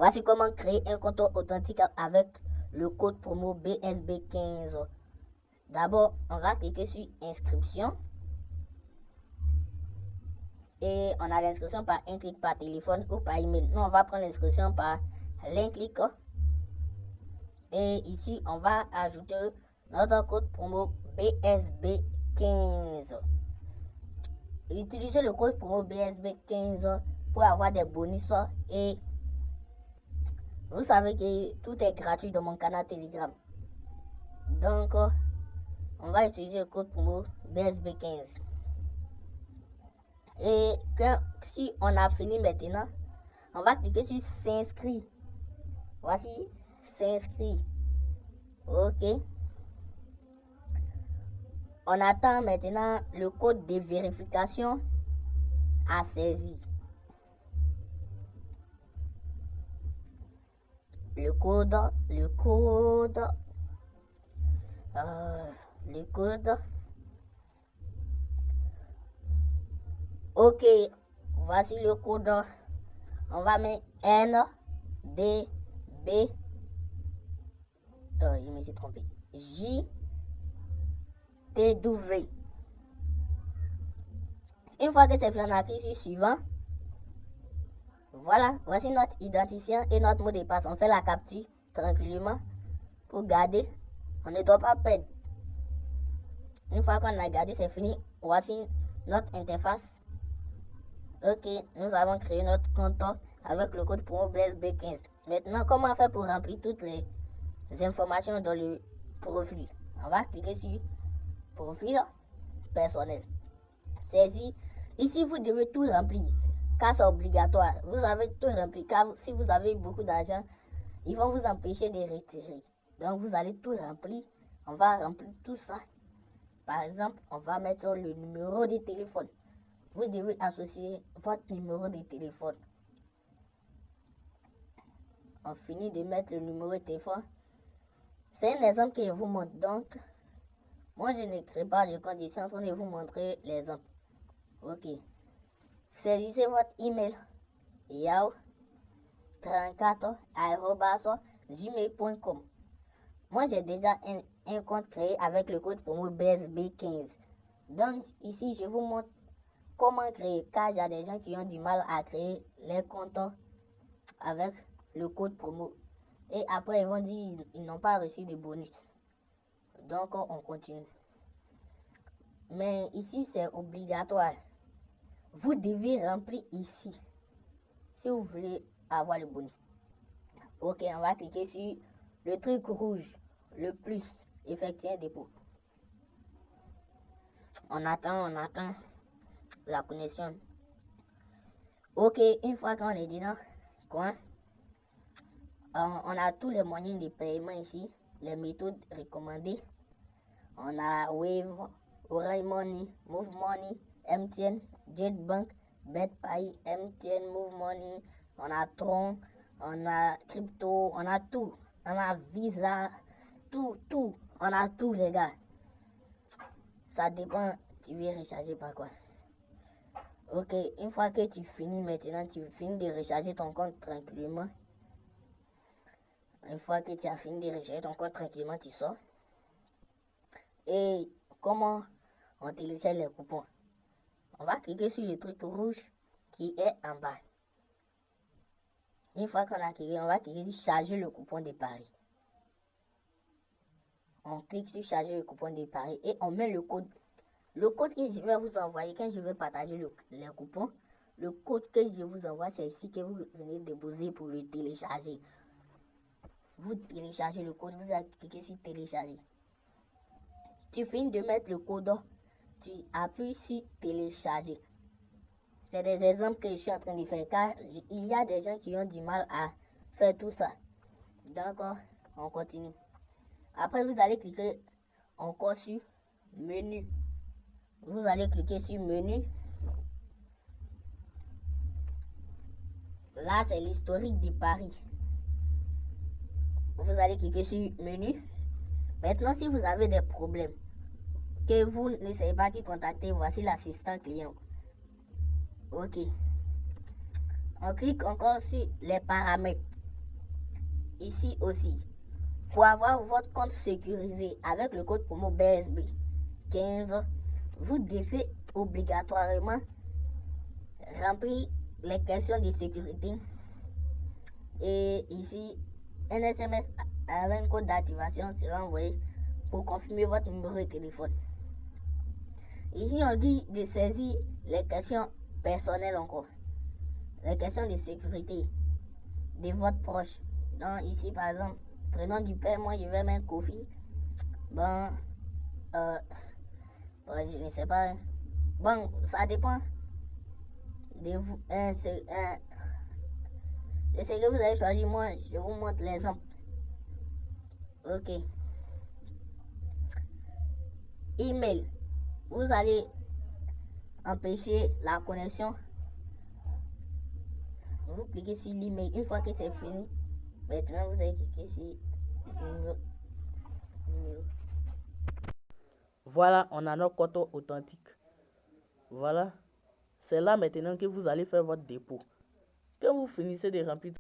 Voici comment créer un compte authentique avec le code promo BSB15. D'abord, on va cliquer sur inscription. Et on a l'inscription par un clic par téléphone ou par email. Nous, on va prendre l'inscription par l'un clic. Et ici, on va ajouter notre code promo BSB15. Utilisez le code promo BSB15 pour avoir des bonus. Et vous savez que tout est gratuit dans mon canal Telegram. Donc, on va utiliser le code promo BSB15. Et si on a fini maintenant, on va cliquer sur s'inscrire. Voici s'inscrire. Ok. On attend maintenant le code de vérification à saisir. Le code. Ok, voici le code. On va mettre NDB. Je me suis trompé. JTW. Une fois que c'est fait, on a cliqué sur suivant. Voilà, voici notre identifiant et notre mot de passe. On fait la capture tranquillement pour garder. On ne doit pas perdre. Une fois qu'on a gardé, c'est fini. Voici notre interface. Ok, nous avons créé notre compte avec le code promo BSB15. Maintenant, comment faire pour remplir toutes les informations dans le profil? On va cliquer sur profil personnel. Saisir. Ici, vous devez tout remplir, car c'est obligatoire. Vous avez tout rempli, car si vous avez beaucoup d'argent, ils vont vous empêcher de retirer. Donc, vous allez tout remplir. On va remplir tout ça. Par exemple, on va mettre le numéro de téléphone. Vous devez associer votre numéro de téléphone. On finit de mettre le numéro de téléphone. C'est un exemple que je vous montre. Donc, moi, je ne crée pas de compte. Je suis en train de vous montrer l'exemple. Ok. Saisissez votre email. yao34@gmail.com. Moi, j'ai déjà un compte créé avec le code promo BSB15. Donc, ici, je vous montre comment créer, car il y a des gens qui ont du mal à créer les comptes avec le code promo. Et après, ils vont dire qu'ils n'ont pas reçu de bonus. Donc, on continue. Mais ici, c'est obligatoire. Vous devez remplir ici si vous voulez avoir le bonus. Ok, on va cliquer sur le truc rouge, le plus, effectuer un dépôt. On attend la connexion. Ok, une fois qu'on est dedans, on a tous les moyens de paiement ici, les méthodes recommandées. On a Wave, Orange Money, Move Money, MTN, JetBank, BetPay, MTN, Move Money. On a Tron, on a Crypto, on a tout. On a Visa, tout. On a tout, les gars. Ça dépend, tu veux recharger par quoi. Ok, une fois que tu finis maintenant, tu finis de recharger ton compte tranquillement. Une fois que tu as fini de recharger ton compte tranquillement, tu sors. Et comment on télécharge les coupons? On va cliquer sur le truc rouge qui est en bas. Une fois qu'on a cliqué, on va cliquer sur charger le coupon de Paris. On clique sur charger le coupon de Paris et on met le code. Le code que je vais vous envoyer quand je vais partager les coupons, le code que je vous envoie, c'est ici que vous venez déposer pour le télécharger. Vous téléchargez le code, vous allez cliquer sur télécharger. Tu finis de mettre le code, tu appuies sur télécharger. C'est des exemples que je suis en train de faire car il y a des gens qui ont du mal à faire tout ça. Donc, on continue. Après, vous allez cliquer encore sur menu. Vous allez cliquer sur menu. Là, c'est l'historique de Paris. Vous allez cliquer sur menu. Maintenant, si vous avez des problèmes que vous ne savez pas qui contacter, voici l'assistant client. Ok. On clique encore sur les paramètres. ici aussi, pour avoir votre compte sécurisé avec le code promo BSB 15, vous devez obligatoirement remplir les questions de sécurité et ici un SMS avec un code d'activation sera envoyé pour confirmer votre numéro de téléphone. Ici on dit de saisir les questions personnelles encore, les questions de sécurité de votre proche. Donc ici par exemple, prénom du père, moi je vais mettre Kofi. Bon, je ne sais pas. Bon, ça dépend de vous. C'est ce que vous avez choisi. Moi, je vous montre l'exemple. Ok. Email. Vous allez empêcher la connexion. Vous cliquez sur l'email. Une fois que c'est fini, maintenant vous allez cliquer sur numéro. Voilà, on a notre compte authentique. Voilà. C'est là maintenant que vous allez faire votre dépôt. Quand vous finissez de remplir